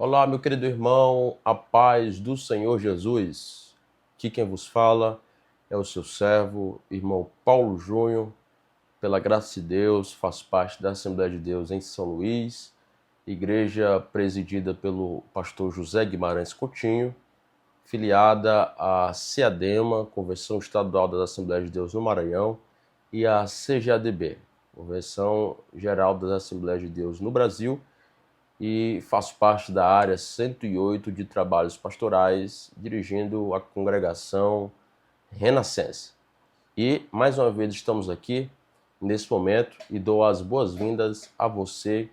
Olá, meu querido irmão, a paz do Senhor Jesus. Aqui quem vos fala é o seu servo, irmão Paulo Júnior. Pela graça de Deus, faço parte da Assembleia de Deus em São Luís, igreja presidida pelo pastor José Guimarães Coutinho, filiada à CEADEMA, Convenção Estadual das Assembleias de Deus no Maranhão, e à CGADB, Convenção Geral das Assembleias de Deus no Brasil, e faço parte da área 108 de trabalhos pastorais, dirigindo a congregação Renascença. E, mais uma vez, estamos aqui nesse momento e dou as boas-vindas a você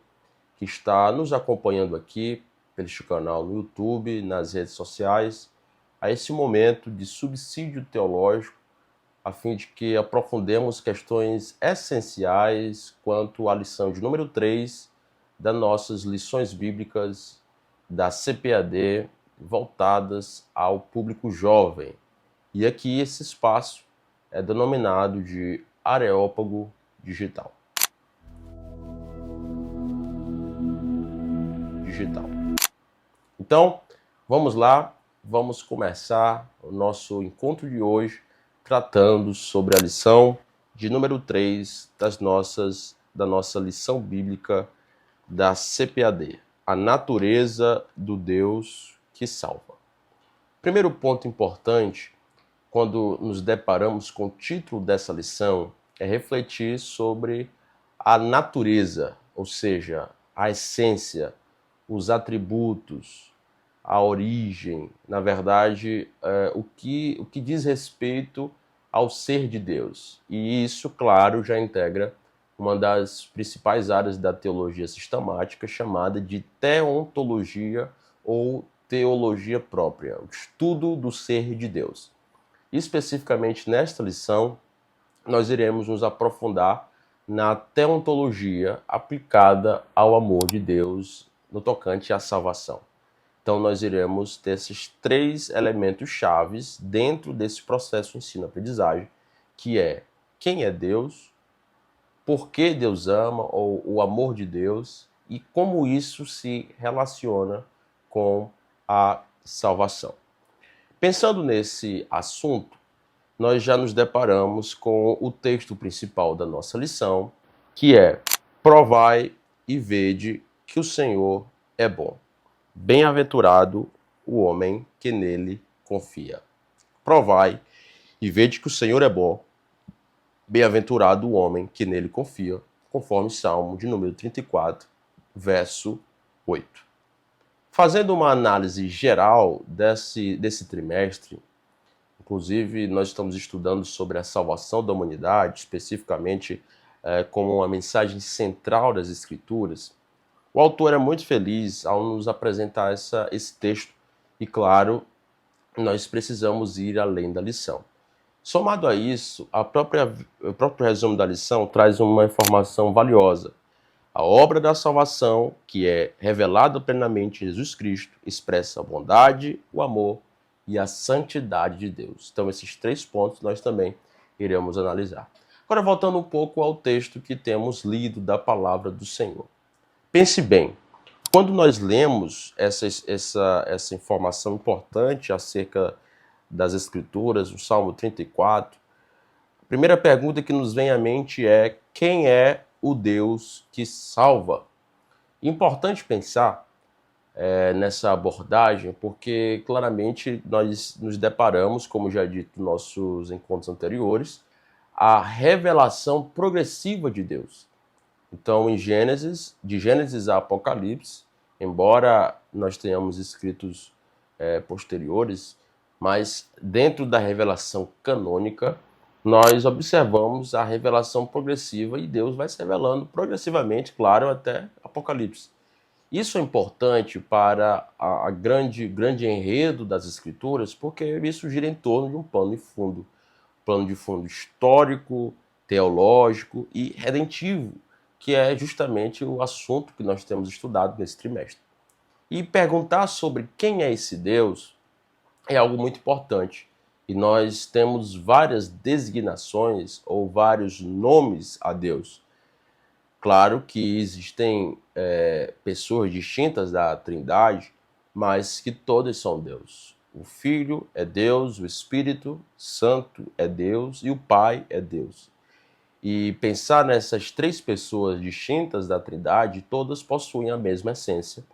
que está nos acompanhando aqui pelo canal no YouTube, nas redes sociais, a esse momento de subsídio teológico, a fim de que aprofundemos questões essenciais quanto à lição de número 3 das nossas lições bíblicas da CPAD voltadas ao público jovem. E aqui esse espaço é denominado de Areópago Digital. Então, vamos lá, vamos começar o nosso encontro de hoje tratando sobre a lição de número 3 da nossa lição bíblica da CPAD, a natureza do Deus que salva. Primeiro ponto importante, quando nos deparamos com o título dessa lição, é refletir sobre a natureza, ou seja, a essência, os atributos, a origem, na verdade, o que diz respeito ao ser de Deus. E isso, claro, já integra uma das principais áreas da teologia sistemática, chamada de teontologia ou teologia própria, o estudo do ser de Deus. Especificamente nesta lição, nós iremos nos aprofundar na teontologia aplicada ao amor de Deus no tocante à salvação. Então, nós iremos ter esses três elementos chaves dentro desse processo de ensino-aprendizagem, que é quem é Deus, por que Deus ama, ou o amor de Deus, e como isso se relaciona com a salvação. Pensando nesse assunto, nós já nos deparamos com o texto principal da nossa lição, que é: provai e vede que o Senhor é bom. Bem-aventurado o homem que nele confia. Provai e vede que o Senhor é bom. Bem-aventurado o homem que nele confia, conforme Salmo de número 34, verso 8. Fazendo uma análise geral desse trimestre, inclusive nós estamos estudando sobre a salvação da humanidade, especificamente como uma mensagem central das Escrituras. O autor é muito feliz ao nos apresentar esse texto e, claro, nós precisamos ir além da lição. Somado a isso, o próprio resumo da lição traz uma informação valiosa. A obra da salvação, que é revelada plenamente em Jesus Cristo, expressa a bondade, o amor e a santidade de Deus. Então, esses três pontos nós também iremos analisar. Agora, voltando um pouco ao texto que temos lido da palavra do Senhor. Pense bem, quando nós lemos essa informação importante acerca das Escrituras, o Salmo 34, a primeira pergunta que nos vem à mente é: quem é o Deus que salva? Importante pensar nessa abordagem, porque claramente nós nos deparamos, como já dito nos nossos encontros anteriores, a revelação progressiva de Deus. Então, de Gênesis a Apocalipse, embora nós tenhamos escritos posteriores, mas dentro da revelação canônica, nós observamos a revelação progressiva e Deus vai se revelando progressivamente, claro, até Apocalipse. Isso é importante para a grande enredo das Escrituras, porque isso gira em torno de um plano de fundo histórico, teológico e redentivo, que é justamente o assunto que nós temos estudado nesse trimestre. E perguntar sobre quem é esse Deus é algo muito importante. E nós temos várias designações ou vários nomes a Deus. Claro que existem pessoas distintas da Trindade, mas que todos são Deus. O Filho é Deus, o Espírito Santo é Deus e o Pai é Deus. E pensar nessas três pessoas distintas da Trindade, todas possuem a mesma essência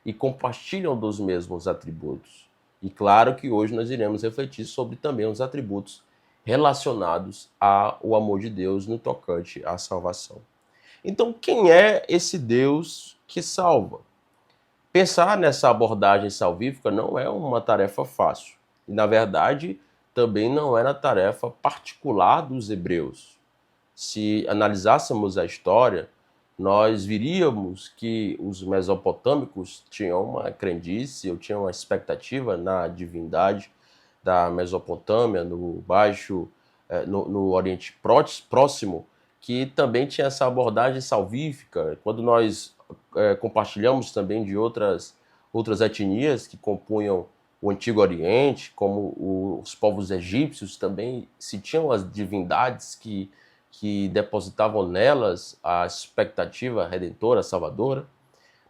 e compartilham dos mesmos atributos. E claro que hoje nós iremos refletir sobre também os atributos relacionados ao amor de Deus no tocante à salvação. Então, quem é esse Deus que salva? Pensar nessa abordagem salvífica não é uma tarefa fácil. E, na verdade, também não era tarefa particular dos hebreus. Se analisássemos a história, nós viríamos que os mesopotâmicos tinham uma crendice, ou tinham uma expectativa na divindade da Mesopotâmia, no Oriente Próximo, que também tinha essa abordagem salvífica. Quando nós compartilhamos também de outras etnias que compunham o Antigo Oriente, como os povos egípcios também, se tinham as divindades que depositavam nelas a expectativa redentora, salvadora,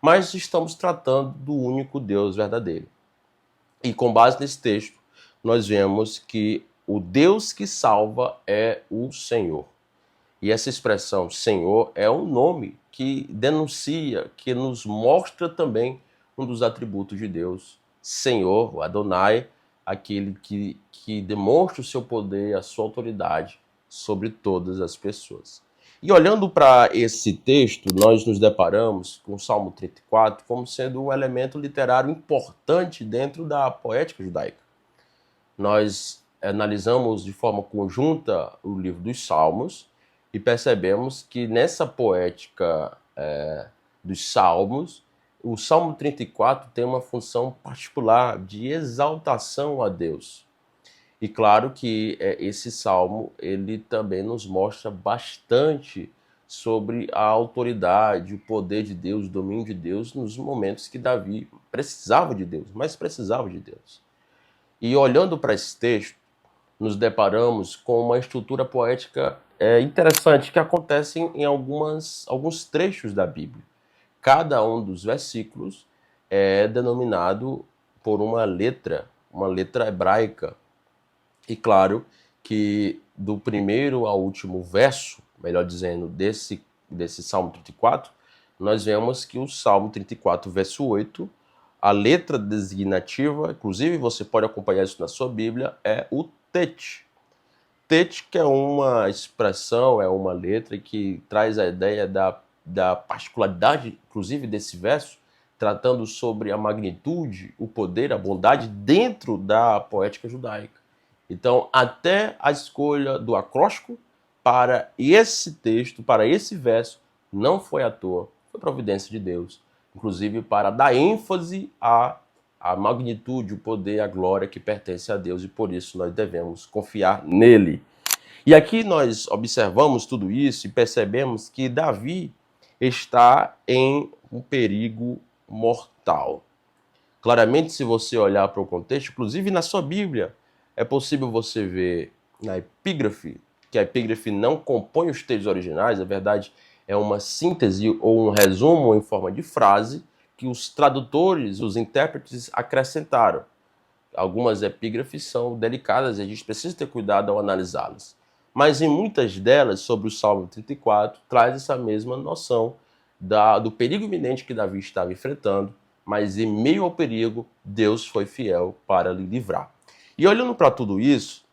mas estamos tratando do único Deus verdadeiro. E com base nesse texto, nós vemos que o Deus que salva é o Senhor. E essa expressão Senhor é um nome que denuncia, que nos mostra também um dos atributos de Deus. Senhor, o Adonai, aquele que demonstra o seu poder, a sua autoridade sobre todas as pessoas. E olhando para esse texto, nós nos deparamos com o Salmo 34 como sendo um elemento literário importante dentro da poética judaica. Nós analisamos de forma conjunta o livro dos Salmos e percebemos que nessa poética dos Salmos, o Salmo 34 tem uma função particular de exaltação a Deus. E claro que esse salmo ele também nos mostra bastante sobre a autoridade, o poder de Deus, o domínio de Deus nos momentos que Davi precisava de Deus, mas precisava de Deus. E olhando para esse texto, nos deparamos com uma estrutura poética interessante que acontece em alguns trechos da Bíblia. Cada um dos versículos é denominado por uma letra hebraica. E claro que do primeiro ao último verso, melhor dizendo, desse Salmo 34, nós vemos que o Salmo 34, verso 8, a letra designativa, inclusive você pode acompanhar isso na sua Bíblia, é o Tet. Tet, que é uma expressão, é uma letra que traz a ideia da particularidade, inclusive, desse verso, tratando sobre a magnitude, o poder, a bondade dentro da poética judaica. Então, até a escolha do acróstico para esse texto, para esse verso, não foi à toa, foi providência de Deus. Inclusive para dar ênfase à magnitude, o poder, a glória que pertence a Deus, e por isso nós devemos confiar nele. E aqui nós observamos tudo isso e percebemos que Davi está em um perigo mortal. Claramente, se você olhar para o contexto, inclusive na sua Bíblia, é possível você ver na epígrafe, que a epígrafe não compõe os textos originais, na verdade é uma síntese ou um resumo em forma de frase que os tradutores, os intérpretes acrescentaram. Algumas epígrafes são delicadas e a gente precisa ter cuidado ao analisá-las. Mas em muitas delas, sobre o Salmo 34, traz essa mesma noção do perigo iminente que Davi estava enfrentando, mas em meio ao perigo, Deus foi fiel para lhe livrar. E olhando para tudo isso,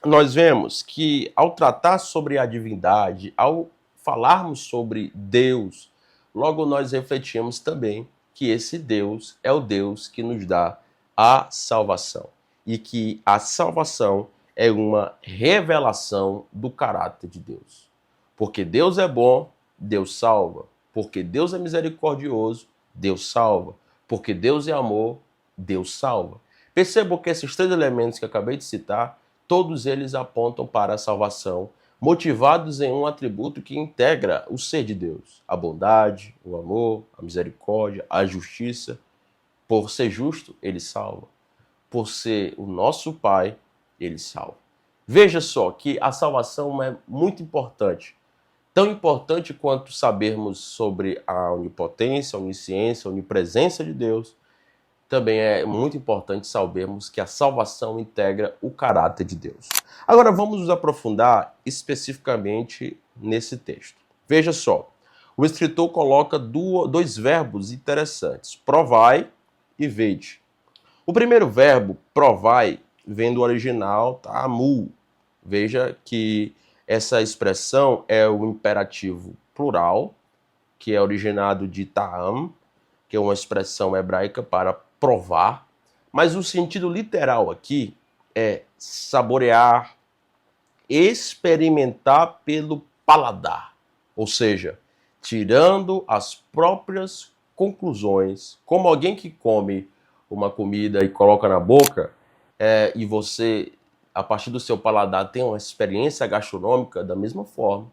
nós vemos que ao tratar sobre a divindade, ao falarmos sobre Deus, logo nós refletimos também que esse Deus é o Deus que nos dá a salvação. E que a salvação é uma revelação do caráter de Deus. Porque Deus é bom, Deus salva. Porque Deus é misericordioso, Deus salva. Porque Deus é amor, Deus salva. Percebam que esses três elementos que acabei de citar, todos eles apontam para a salvação, motivados em um atributo que integra o ser de Deus: a bondade, o amor, a misericórdia, a justiça. Por ser justo, ele salva. Por ser o nosso Pai, ele salva. Veja só que a salvação é muito importante. Tão importante quanto sabermos sobre a onipotência, a onisciência, a onipresença de Deus, também é muito importante sabermos que a salvação integra o caráter de Deus. Agora vamos nos aprofundar especificamente nesse texto. Veja só, o escritor coloca dois verbos interessantes, provai e vede. O primeiro verbo, provai, vem do original ta'amu. Veja que essa expressão é o imperativo plural, que é originado de ta'am, que é uma expressão hebraica para provar, mas o sentido literal aqui é saborear, experimentar pelo paladar, ou seja, tirando as próprias conclusões, como alguém que come uma comida e coloca na boca, e você, a partir do seu paladar, tem uma experiência gastronômica da mesma forma.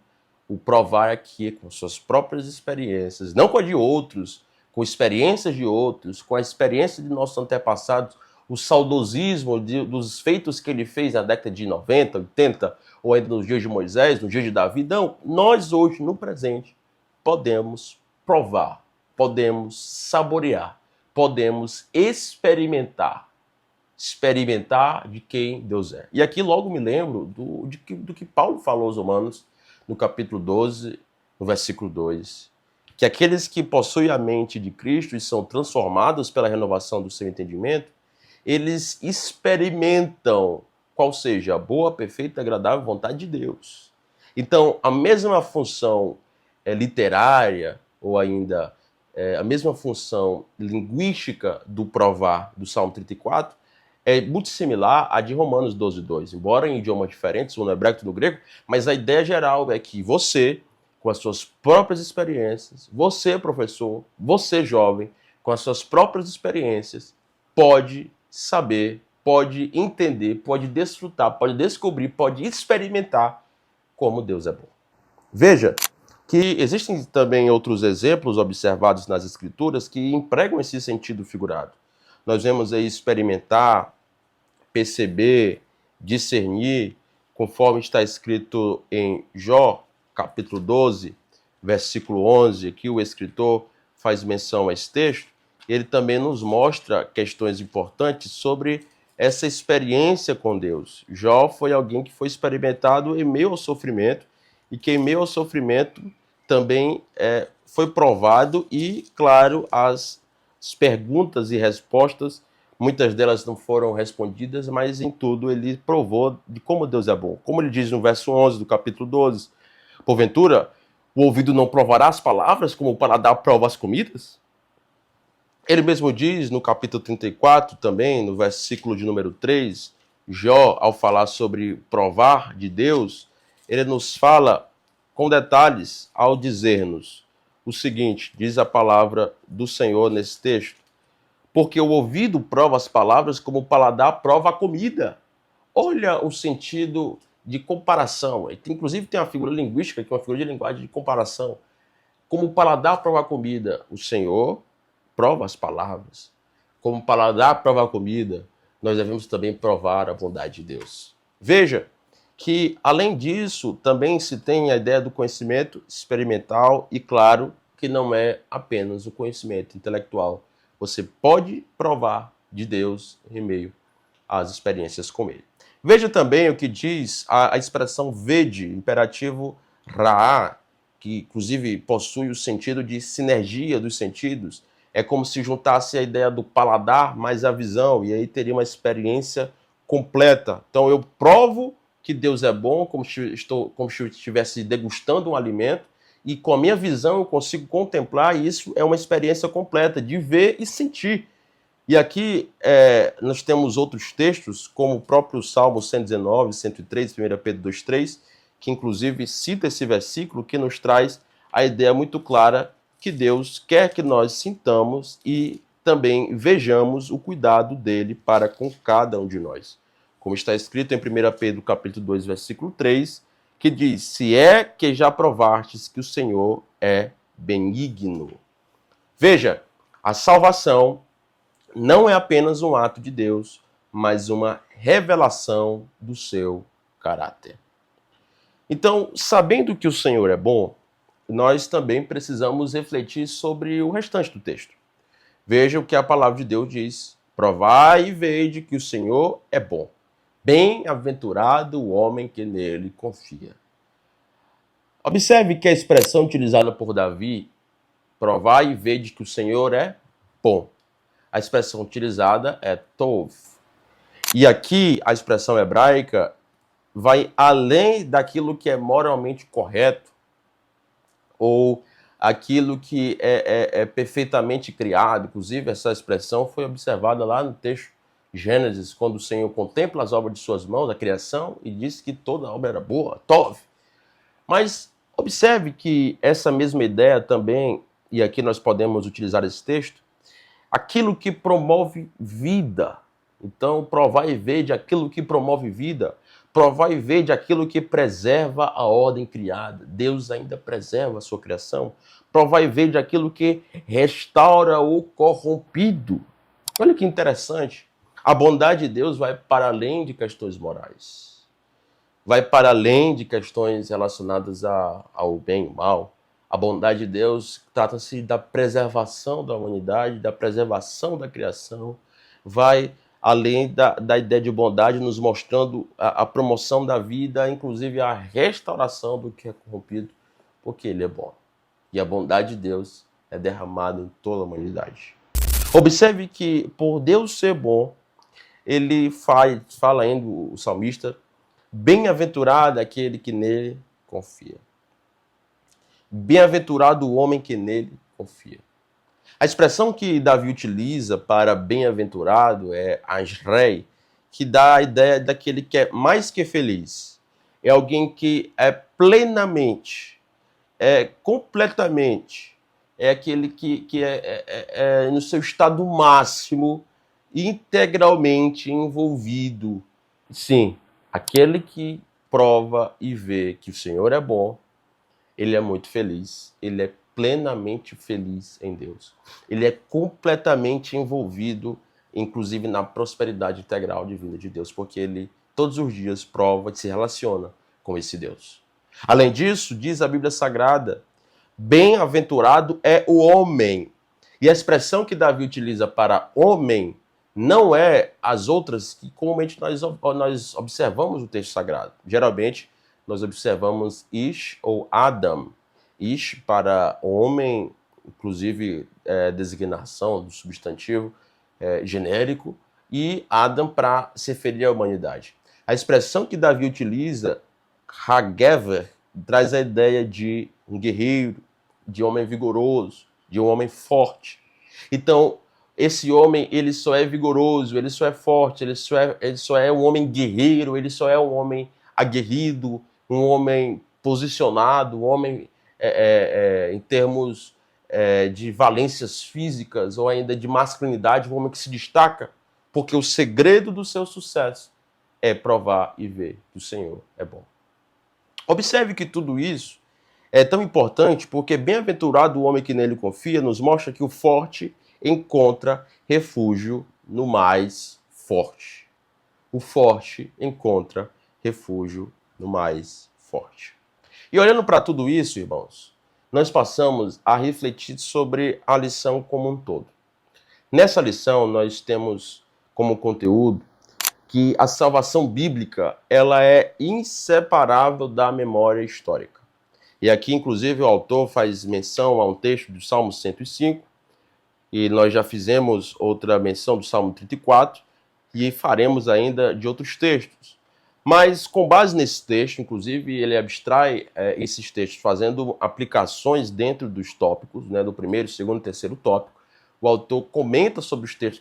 O provar aqui com suas próprias experiências, não com a de outros, com experiências de outros, com a experiência de nossos antepassados, o saudosismo dos feitos que ele fez na década de 90, 80, ou ainda nos dias de Moisés, nos dias de Davi. Não, nós hoje, no presente, podemos provar, podemos saborear, podemos experimentar de quem Deus é. E aqui logo me lembro do que Paulo falou aos Romanos, no capítulo 12, no versículo 2, que aqueles que possuem a mente de Cristo e são transformados pela renovação do seu entendimento, eles experimentam qual seja a boa, perfeita e agradável vontade de Deus. Então, a mesma função literária, ou ainda a mesma função linguística do provar do Salmo 34, é muito similar à de Romanos 12:2, embora em idiomas diferentes, um no hebraico e no grego, mas a ideia geral é que você, com as suas próprias experiências, você, professor, você, jovem, com as suas próprias experiências, pode saber, pode entender, pode desfrutar, pode descobrir, pode experimentar como Deus é bom. Veja que existem também outros exemplos observados nas Escrituras que empregam esse sentido figurado. Nós vemos aí experimentar, perceber, discernir, conforme está escrito em Jó, capítulo 12, versículo 11, aqui o escritor faz menção a esse texto. Ele também nos mostra questões importantes sobre essa experiência com Deus. Jó foi alguém que foi experimentado em meio ao sofrimento, e que em meio ao sofrimento também foi provado, e, claro, as perguntas e respostas, muitas delas não foram respondidas, mas em tudo ele provou de como Deus é bom. Como ele diz no verso 11 do capítulo 12, porventura, o ouvido não provará as palavras, como o paladar prova as comidas? Ele mesmo diz no capítulo 34 também, no versículo de número 3, Jó, ao falar sobre provar de Deus, ele nos fala com detalhes ao dizer-nos o seguinte, diz a palavra do Senhor nesse texto: porque o ouvido prova as palavras como o paladar prova a comida. Olha o sentido de comparação. Inclusive tem uma figura linguística, que é uma figura de linguagem de comparação. Como o paladar prova a comida, o Senhor prova as palavras. Como o paladar prova a comida, nós devemos também provar a bondade de Deus. Veja que, além disso, também se tem a ideia do conhecimento experimental, e claro que não é apenas o conhecimento intelectual. Você pode provar de Deus em meio às experiências com Ele. Veja também o que diz a expressão vede, imperativo raá, que inclusive possui o sentido de sinergia dos sentidos. É como se juntasse a ideia do paladar mais a visão, e aí teria uma experiência completa. Então eu provo que Deus é bom, como se eu estivesse degustando um alimento, e com a minha visão eu consigo contemplar, e isso é uma experiência completa de ver e sentir. E aqui nós temos outros textos, como o próprio Salmo 119, 103, 1 Pedro 2:3, que inclusive cita esse versículo, que nos traz a ideia muito clara que Deus quer que nós sintamos e também vejamos o cuidado dele para com cada um de nós. Como está escrito em 1 Pedro capítulo 2, versículo 3, que diz: se é que já provastes que o Senhor é benigno. Veja, a salvação não é apenas um ato de Deus, mas uma revelação do seu caráter. Então, sabendo que o Senhor é bom, nós também precisamos refletir sobre o restante do texto. Veja o que a palavra de Deus diz. Provai e vede que o Senhor é bom. Bem-aventurado o homem que nele confia. Observe que a expressão utilizada por Davi, provai e vede que o Senhor é bom. A expressão utilizada é tov. E aqui a expressão hebraica vai além daquilo que é moralmente correto ou aquilo que é perfeitamente criado. Inclusive, essa expressão foi observada lá no texto Gênesis, quando o Senhor contempla as obras de suas mãos, a criação, e diz que toda obra era boa, tov. Mas observe que essa mesma ideia também, e aqui nós podemos utilizar esse texto, aquilo que promove vida. Então, provar e ver de aquilo que promove vida, provar e ver de aquilo que preserva a ordem criada. Deus ainda preserva a sua criação. Provar e ver de aquilo que restaura o corrompido. Olha que interessante. A bondade de Deus vai para além de questões morais. Vai para além de questões relacionadas ao bem e ao mal. A bondade de Deus trata-se da preservação da humanidade, da preservação da criação. Vai além da ideia de bondade, nos mostrando a promoção da vida, inclusive a restauração do que é corrompido, porque Ele é bom. E a bondade de Deus é derramada em toda a humanidade. Observe que, por Deus ser bom, ele fala ainda o salmista, bem-aventurado aquele que nele confia. Bem-aventurado o homem que nele confia. A expressão que Davi utiliza para bem-aventurado é ashrei, que dá a ideia daquele que é mais que feliz. É alguém que é plenamente, é completamente, é aquele que é no seu estado máximo, integralmente envolvido. Sim, aquele que prova e vê que o Senhor é bom, ele é muito feliz, ele é plenamente feliz em Deus. Ele é completamente envolvido, inclusive na prosperidade integral divina de Deus, porque ele todos os dias prova e se relaciona com esse Deus. Além disso, diz a Bíblia Sagrada, bem-aventurado é o homem. E a expressão que Davi utiliza para homem não é as outras que comumente nós observamos no texto sagrado. Geralmente, nós observamos Ish ou Adam. Ish para homem, inclusive designação do substantivo genérico, e Adam para se referir à humanidade. A expressão que Davi utiliza, Hagever, traz a ideia de um guerreiro, de homem vigoroso, de um homem forte. Então, esse homem, ele só é vigoroso, ele só é forte, ele só é um homem guerreiro, ele só é um homem aguerrido, um homem posicionado, um homem em termos de valências físicas ou ainda de masculinidade, um homem que se destaca, porque o segredo do seu sucesso é provar e ver que o Senhor é bom. Observe que tudo isso é tão importante porque bem-aventurado o homem que nele confia nos mostra que o forte encontra refúgio no mais forte. O forte encontra refúgio no mais forte. E olhando para tudo isso, irmãos, nós passamos a refletir sobre a lição como um todo. Nessa lição, nós temos como conteúdo que a salvação bíblica ela é inseparável da memória histórica. E aqui, inclusive, o autor faz menção a um texto do Salmo 105, e nós já fizemos outra menção do Salmo 34, e faremos ainda de outros textos. Mas, com base nesse texto, inclusive, ele abstrai esses textos fazendo aplicações dentro dos tópicos, né, do primeiro, segundo e terceiro tópico. O autor comenta sobre os textos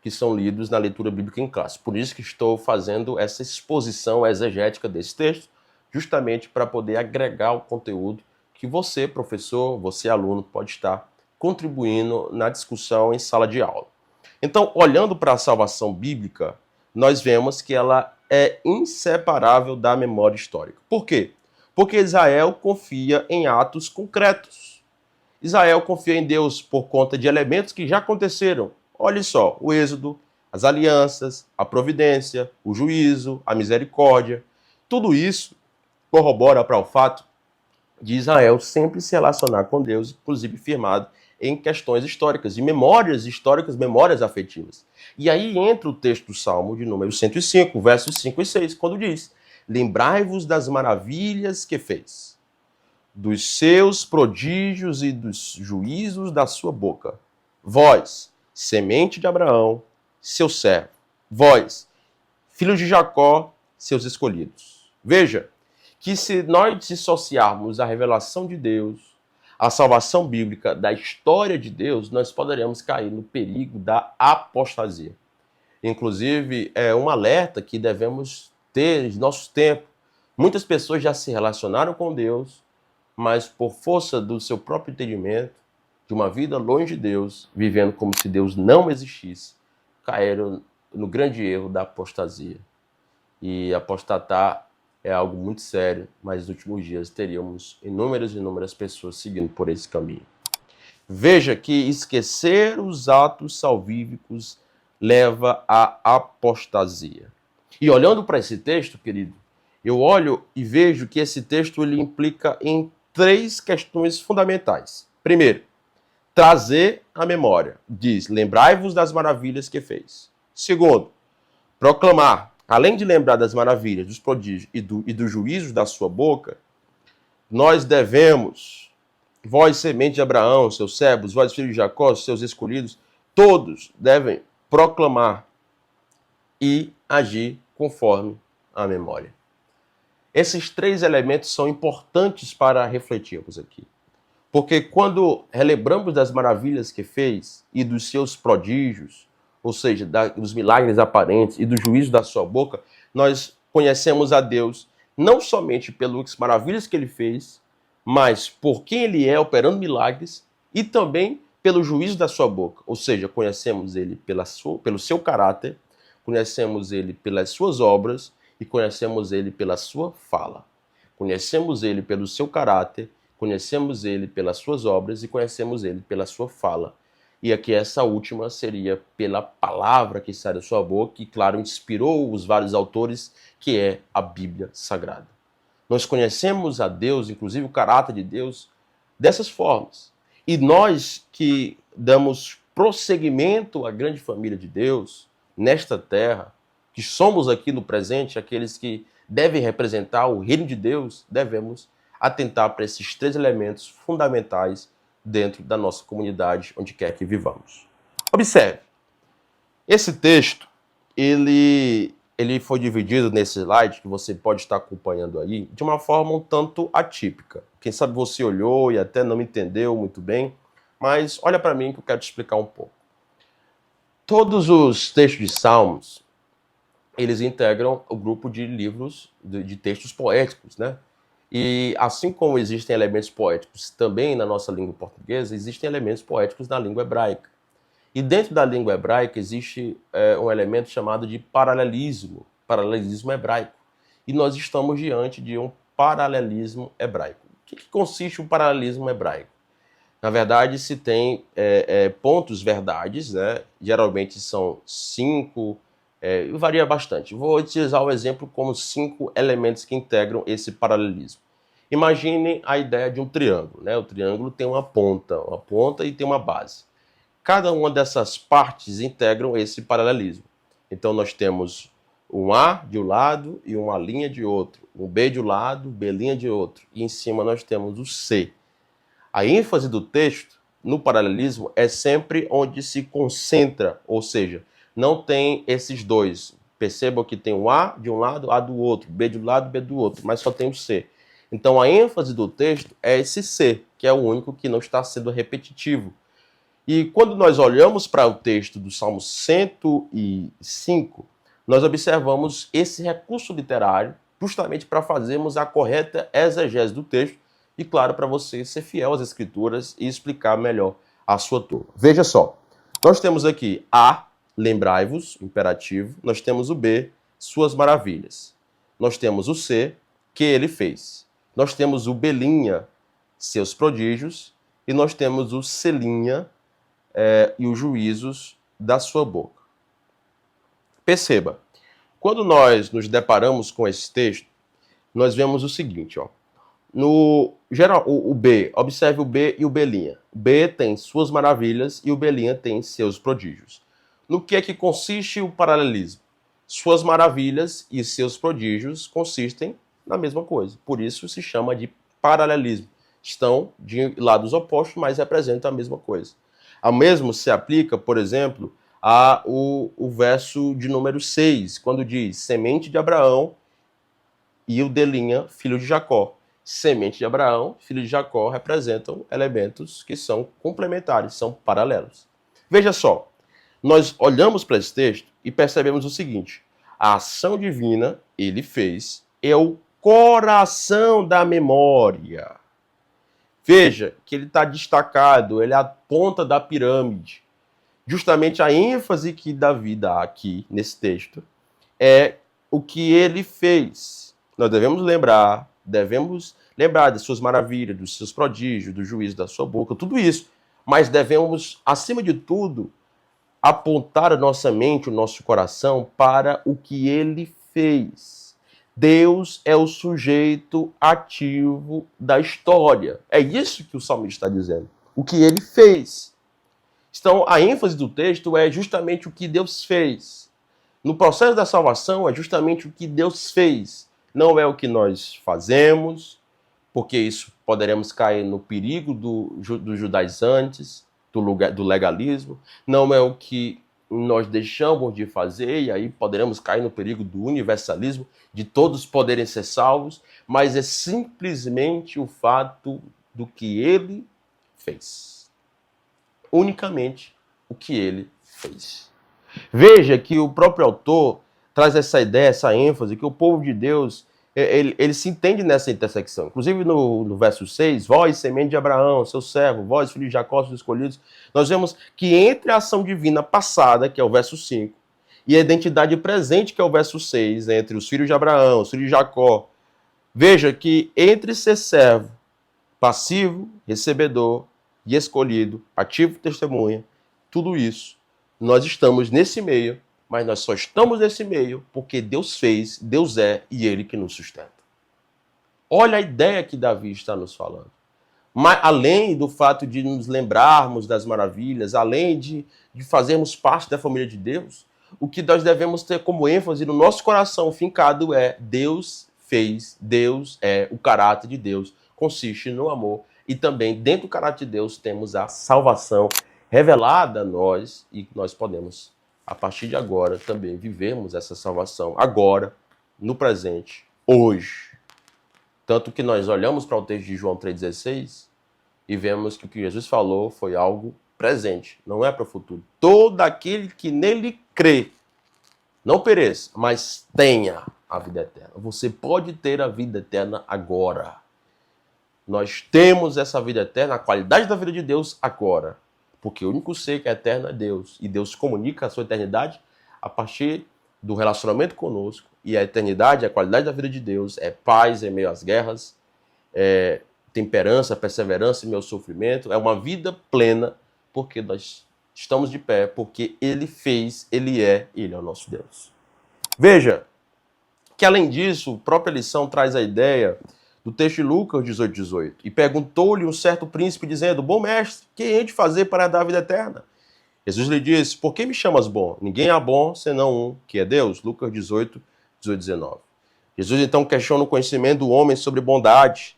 que são lidos na leitura bíblica em classe. Por isso que estou fazendo essa exposição exegética desse texto, justamente para poder agregar o conteúdo que você, professor, você, aluno, pode estar contribuindo na discussão em sala de aula. Então, olhando para a salvação bíblica, nós vemos que ela é inseparável da memória histórica. Por quê? Porque Israel confia em atos concretos. Israel confia em Deus por conta de elementos que já aconteceram. Olha só, o êxodo, as alianças, a providência, o juízo, a misericórdia. Tudo isso corrobora para o fato de Israel sempre se relacionar com Deus, inclusive firmado em questões históricas, e memórias históricas, memórias afetivas. E aí entra o texto do Salmo de número 105, versos 5 e 6, quando diz: lembrai-vos das maravilhas que fez, dos seus prodígios e dos juízos da sua boca. Vós, semente de Abraão, seu servo. Vós, filhos de Jacó, seus escolhidos. Veja que se nós dissociarmos a revelação de Deus, a salvação bíblica da história de Deus, nós poderemos cair no perigo da apostasia. Inclusive, é um alerta que devemos ter em nosso tempo. Muitas pessoas já se relacionaram com Deus, mas por força do seu próprio entendimento, de uma vida longe de Deus, vivendo como se Deus não existisse, caíram no grande erro da apostasia. E apostatar é algo muito sério, mas nos últimos dias teríamos inúmeras pessoas seguindo por esse caminho. Veja que esquecer os atos salvíficos leva à apostasia. E olhando para esse texto, querido, eu olho e vejo que esse texto ele implica em 3 questões fundamentais. Primeiro, trazer a memória. Diz, lembrai-vos das maravilhas que fez. Segundo, proclamar. Além de lembrar das maravilhas, dos prodígios e dos juízos da sua boca, nós devemos, vós, semente de Abraão, seus servos, vós, filhos de Jacó, seus escolhidos, todos devem proclamar e agir conforme a memória. Esses 3 elementos são importantes para refletirmos aqui. Porque quando relembramos das maravilhas que fez e dos seus prodígios, ou seja, dos milagres aparentes e do juízo da sua boca, nós conhecemos a Deus não somente pelas maravilhas que ele fez, mas por quem ele é operando milagres e também pelo juízo da sua boca. Ou seja, conhecemos ele pelo seu caráter, conhecemos ele pelas suas obras e conhecemos ele pela sua fala. Conhecemos ele pelo seu caráter, conhecemos ele pelas suas obras e conhecemos ele pela sua fala. E aqui essa última seria pela palavra que sai da sua boca, que, claro, inspirou os vários autores, que é a Bíblia Sagrada. Nós conhecemos a Deus, inclusive o caráter de Deus, dessas formas. E nós que damos prosseguimento à grande família de Deus, nesta terra, que somos aqui no presente, aqueles que devem representar o reino de Deus, devemos atentar para esses 3 elementos fundamentais dentro da nossa comunidade, onde quer que vivamos. Observe, esse texto, ele foi dividido nesse slide, que você pode estar acompanhando aí, de uma forma um tanto atípica. Quem sabe você olhou e até não entendeu muito bem, mas olha para mim que eu quero te explicar um pouco. Todos os textos de Salmos, eles integram o grupo de livros, de textos poéticos, né? E assim como existem elementos poéticos também na nossa língua portuguesa, existem elementos poéticos na língua hebraica. E dentro da língua hebraica existe um elemento chamado de paralelismo hebraico. E nós estamos diante de um paralelismo hebraico. O que consiste o paralelismo hebraico? Na verdade, se tem pontos verdades, né? Geralmente são 5, varia bastante. Vou utilizar o exemplo como 5 elementos que integram esse paralelismo. Imagine a ideia de um triângulo, né? O triângulo tem uma ponta e tem uma base. Cada uma dessas partes integram esse paralelismo. Então nós temos um A de um lado e uma linha de outro, um B de um lado, B linha de outro, e em cima nós temos o C. A ênfase do texto no paralelismo é sempre onde se concentra, ou seja, não tem esses dois. Percebam que tem um A de um lado, A do outro, B de um lado, B do outro, mas só tem o C. Então a ênfase do texto é esse C, que é o único que não está sendo repetitivo. E quando nós olhamos para o texto do Salmo 105, nós observamos esse recurso literário justamente para fazermos a correta exegese do texto e, claro, para você ser fiel às Escrituras e explicar melhor a sua turma. Veja só, nós temos aqui A, lembrai-vos, imperativo. Nós temos o B, suas maravilhas. Nós temos o C, que ele fez. Nós temos o B', seus prodígios. E nós temos o C', e os juízos da sua boca. Perceba, quando nós nos deparamos com esse texto, nós vemos o seguinte, ó. No geral, o B, observe o B e o B'. O B tem suas maravilhas e o B' tem seus prodígios. No que é que consiste o paralelismo? Suas maravilhas e seus prodígios consistem na mesma coisa. Por isso se chama de paralelismo. Estão de lados opostos, mas representam a mesma coisa. O mesmo se aplica, por exemplo, o verso de número 6, quando diz semente de Abraão e o D', filho de Jacó. Semente de Abraão, filho de Jacó, representam elementos que são complementares, são paralelos. Veja só, nós olhamos para esse texto e percebemos o seguinte: a ação divina, ele fez, é o coração da memória. Veja que ele está destacado, ele é a ponta da pirâmide. Justamente a ênfase que Davi dá aqui nesse texto é o que ele fez. Nós devemos lembrar das suas maravilhas, dos seus prodígios, do juízo da sua boca, tudo isso. Mas devemos, acima de tudo, apontar a nossa mente, o nosso coração para o que ele fez. Deus é o sujeito ativo da história. É isso que o salmista está dizendo. O que ele fez. Então, a ênfase do texto é justamente o que Deus fez. No processo da salvação, é justamente o que Deus fez. Não é o que nós fazemos, porque isso poderemos cair no perigo dos judaizantes, do legalismo. Não é o que nós deixamos de fazer, e aí poderemos cair no perigo do universalismo, de todos poderem ser salvos, mas é simplesmente o fato do que ele fez. Unicamente o que ele fez. Veja que o próprio autor traz essa ideia, essa ênfase, que o povo de Deus, ele se entende nessa intersecção. Inclusive no verso 6, vós, semente de Abraão, seu servo, vós, filho de Jacó, seus escolhidos, nós vemos que entre a ação divina passada, que é o verso 5, e a identidade presente, que é o verso 6, entre os filhos de Abraão, os filhos de Jacó, veja que entre ser servo, passivo, recebedor e escolhido, ativo, testemunha, tudo isso, nós estamos nesse meio, mas nós só estamos nesse meio porque Deus fez, Deus é e Ele que nos sustenta. Olha a ideia que Davi está nos falando. Mas, além do fato de nos lembrarmos das maravilhas, além de fazermos parte da família de Deus, o que nós devemos ter como ênfase no nosso coração fincado é Deus fez, Deus é, o caráter de Deus consiste no amor. E também, dentro do caráter de Deus, temos a salvação revelada a nós e nós podemos, a partir de agora, também vivermos essa salvação agora, no presente, hoje. Tanto que nós olhamos para o texto de João 3,16 e vemos que o que Jesus falou foi algo presente, não é para o futuro. Todo aquele que nele crê, não pereça, mas tenha a vida eterna. Você pode ter a vida eterna agora. Nós temos essa vida eterna, a qualidade da vida de Deus agora. Porque o único ser que é eterno é Deus. E Deus comunica a sua eternidade a partir do relacionamento conosco. E a eternidade, a qualidade da vida de Deus é paz em meio às guerras, é temperança, perseverança em meio ao sofrimento. É uma vida plena porque nós estamos de pé, porque Ele fez, Ele é o nosso Deus. Veja que, além disso, a própria lição traz a ideia do texto de Lucas 18:18. E perguntou-lhe um certo príncipe, dizendo: bom mestre, que hei de fazer para dar a vida eterna? Jesus lhe disse: por que me chamas bom? Ninguém é bom senão um, que é Deus. Lucas 18:19. Jesus então questiona o conhecimento do homem sobre bondade.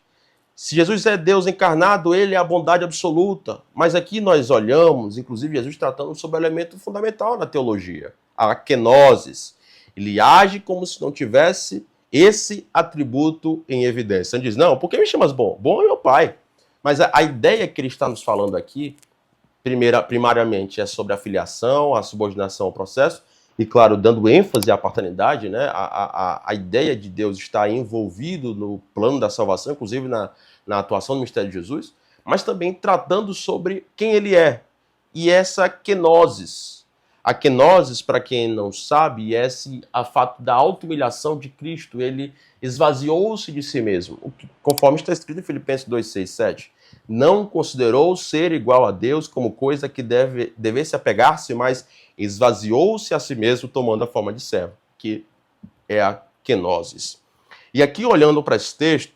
Se Jesus é Deus encarnado, ele é a bondade absoluta. Mas aqui nós olhamos, inclusive Jesus tratando sobre o elemento fundamental na teologia, a kenosis. Ele age como se não tivesse esse atributo em evidência. Ele diz: não, por que me chamas bom? Bom é meu pai. Mas a ideia que ele está nos falando aqui, primariamente, é sobre a filiação, a subordinação ao processo, e, claro, dando ênfase à paternidade, né? A ideia de Deus estar envolvido no plano da salvação, inclusive na atuação do mistério de Jesus, mas também tratando sobre quem ele é. E essa kenosis. A kenosis, para quem não sabe, é a fato da auto-humilhação de Cristo. Ele esvaziou-se de si mesmo, conforme está escrito em Filipenses 2:6-7. Não considerou ser igual a Deus como coisa que devesse apegar-se, mas esvaziou-se a si mesmo, tomando a forma de servo, que é a kenosis. E aqui, olhando para esse texto,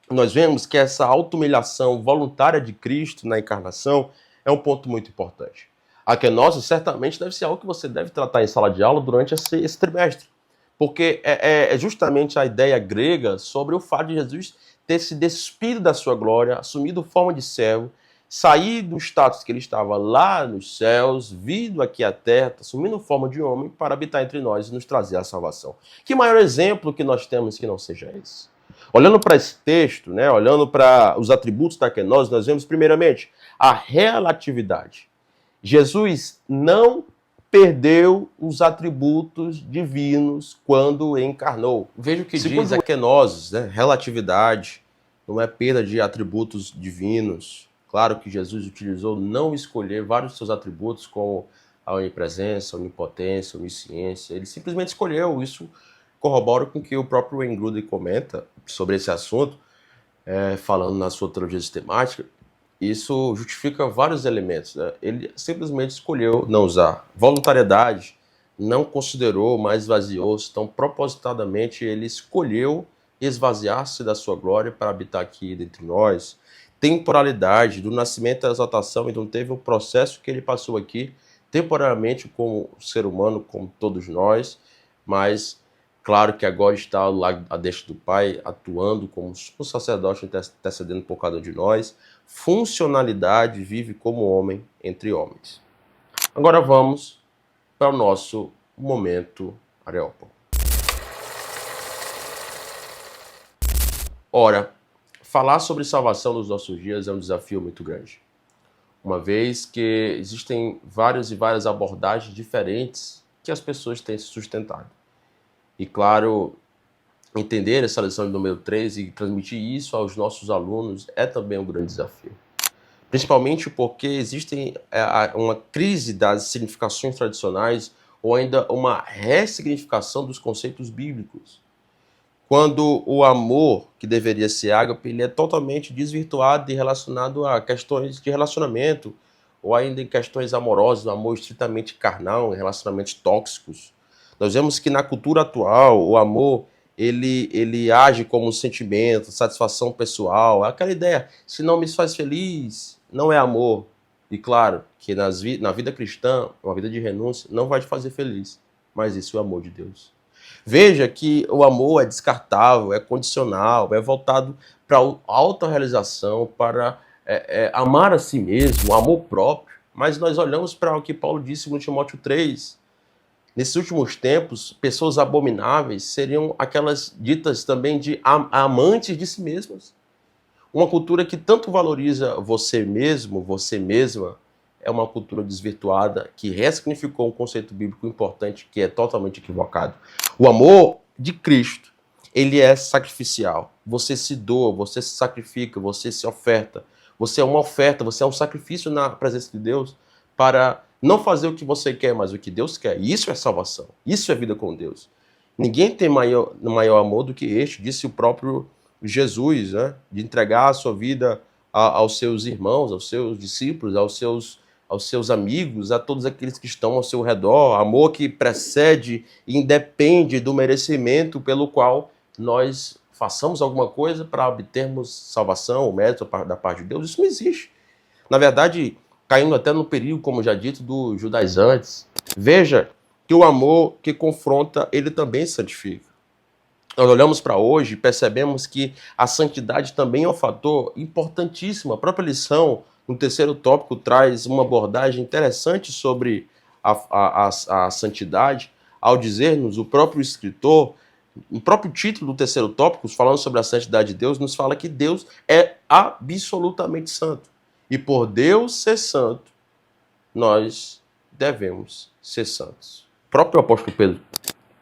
nós vemos que essa auto-humilhação voluntária de Cristo na encarnação é um ponto muito importante. A kenosis certamente deve ser algo que você deve tratar em sala de aula durante esse trimestre, porque é justamente a ideia grega sobre o fato de Jesus ter se despido da sua glória, assumido forma de servo, sair do status que ele estava lá nos céus, vindo aqui à terra, assumindo forma de homem para habitar entre nós e nos trazer a salvação. Que maior exemplo que nós temos que não seja esse? Olhando para esse texto, né, olhando para os atributos da kenosis, nós vemos primeiramente a relatividade. Jesus não perdeu os atributos divinos quando encarnou. Veja o que diz a kenosis, né? Relatividade, não é perda de atributos divinos. Claro que Jesus utilizou não escolher vários dos seus atributos, como a onipresença, a onipotência, a onisciência. Ele simplesmente escolheu. Isso corrobora com o que o próprio Wayne Grudem comenta sobre esse assunto, falando na sua teologia sistemática. Isso justifica vários elementos, né? Ele simplesmente escolheu não usar. Voluntariedade, não considerou, mas esvaziou-se. Então, propositadamente, ele escolheu esvaziar-se da sua glória para habitar aqui dentre nós. Temporalidade, do nascimento à exaltação, então teve um processo que ele passou aqui, temporariamente como ser humano, como todos nós, mas claro que agora está ao lado à destra do Pai, atuando como um sacerdote intercedendo por cada um de nós. Funcionalidade, vive como homem entre homens. Agora vamos para o nosso momento Areópago. Ora, falar sobre salvação nos nossos dias é um desafio muito grande, uma vez que existem várias e várias abordagens diferentes que as pessoas têm se sustentado. E claro, entender essa lição de número 3 e transmitir isso aos nossos alunos é também um grande desafio. Principalmente porque existe uma crise das significações tradicionais ou ainda uma ressignificação dos conceitos bíblicos. Quando o amor, que deveria ser ágape, ele é totalmente desvirtuado e relacionado a questões de relacionamento, ou ainda em questões amorosas, um amor estritamente carnal, em relacionamentos tóxicos. Nós vemos que na cultura atual, o amor, ele age como um sentimento, satisfação pessoal, aquela ideia, se não me faz feliz, não é amor. E claro, que na vida cristã, uma vida de renúncia, não vai te fazer feliz, mas isso é o amor de Deus. Veja que o amor é descartável, é condicional, é voltado para a autorrealização, para amar a si mesmo, o amor próprio. Mas nós olhamos para o que Paulo disse no Timóteo 3. Nesses últimos tempos, pessoas abomináveis seriam aquelas ditas também de amantes de si mesmas. Uma cultura que tanto valoriza você mesmo, você mesma, é uma cultura desvirtuada que ressignificou um conceito bíblico importante que é totalmente equivocado. O amor de Cristo, ele é sacrificial. Você se doa, você se sacrifica, você se oferta. Você é uma oferta, você é um sacrifício na presença de Deus para não fazer o que você quer, mas o que Deus quer. E isso é salvação. Isso é vida com Deus. Ninguém tem maior amor do que este, disse o próprio Jesus, né? De entregar a sua vida aos seus irmãos, aos seus discípulos, aos seus amigos, a todos aqueles que estão ao seu redor. Amor que precede e independe do merecimento pelo qual nós façamos alguma coisa para obtermos salvação, o mérito da parte de Deus. Isso não existe. Na verdade, caindo até no perigo, como já dito, dos judaizantes. Veja que o amor que confronta, ele também santifica. Nós olhamos para hoje e percebemos que a santidade também é um fator importantíssimo. A própria lição, no terceiro tópico, traz uma abordagem interessante sobre a santidade, ao dizer-nos, o próprio escritor, o próprio título do terceiro tópico, falando sobre a santidade de Deus, nos fala que Deus é absolutamente santo. E por Deus ser santo, nós devemos ser santos. O próprio apóstolo Pedro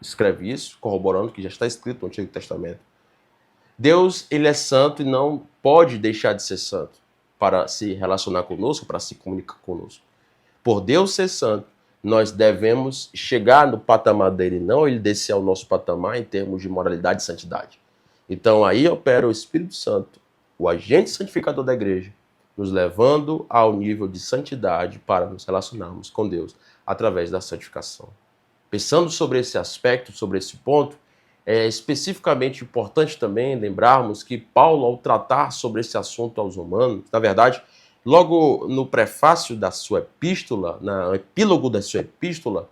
escreve isso, corroborando que já está escrito no Antigo Testamento. Deus, ele é santo e não pode deixar de ser santo para se relacionar conosco, para se comunicar conosco. Por Deus ser santo, nós devemos chegar no patamar dele, não ele descer ao nosso patamar em termos de moralidade e santidade. Então aí opera o Espírito Santo, o agente santificador da igreja, nos levando ao nível de santidade para nos relacionarmos com Deus através da santificação. Pensando sobre esse aspecto, sobre esse ponto, É especificamente importante também lembrarmos que Paulo, ao tratar sobre esse assunto aos Romanos, na verdade, logo no prefácio da sua epístola, no epílogo da sua epístola,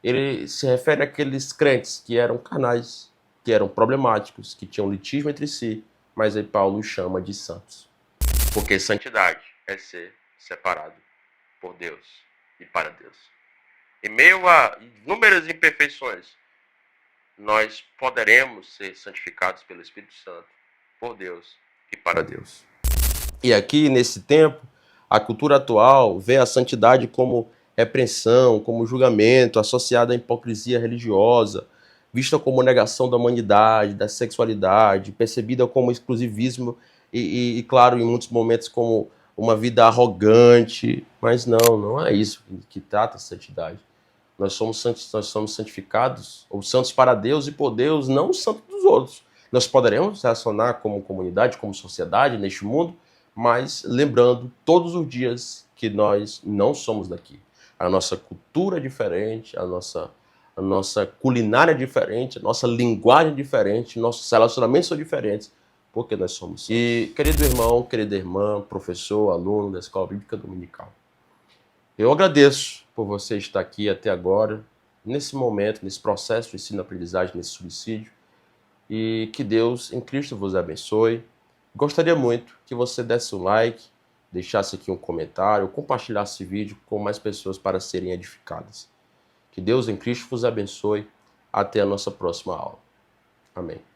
ele se refere àqueles crentes que eram carnais, que eram problemáticos, que tinham litígio entre si, mas aí Paulo os chama de santos. Porque santidade é ser separado por Deus e para Deus. Em meio a inúmeras imperfeições, nós poderemos ser santificados pelo Espírito Santo, por Deus e para Deus. E aqui, nesse tempo, a cultura atual vê a santidade como repreensão, como julgamento, associada à hipocrisia religiosa, vista como negação da humanidade, da sexualidade, percebida como exclusivismo claro, em muitos momentos como uma vida arrogante. Mas não é isso que trata a santidade. Nós somos santificados, ou santos para Deus e por Deus, não os santos dos outros. Nós poderemos relacionar como comunidade, como sociedade neste mundo, mas lembrando todos os dias que nós não somos daqui. A nossa cultura é diferente, a nossa culinária é diferente, a nossa linguagem é diferente, nossos relacionamentos são diferentes, porque nós somos. E, querido irmão, querida irmã, professor, aluno da Escola Bíblica Dominical, eu agradeço por você estar aqui até agora, nesse momento, nesse processo de ensino-aprendizagem, nesse subsídio, e que Deus em Cristo vos abençoe. Gostaria muito que você desse um like, deixasse aqui um comentário, compartilhasse esse vídeo com mais pessoas para serem edificadas. Que Deus em Cristo vos abençoe. Até a nossa próxima aula. Amém.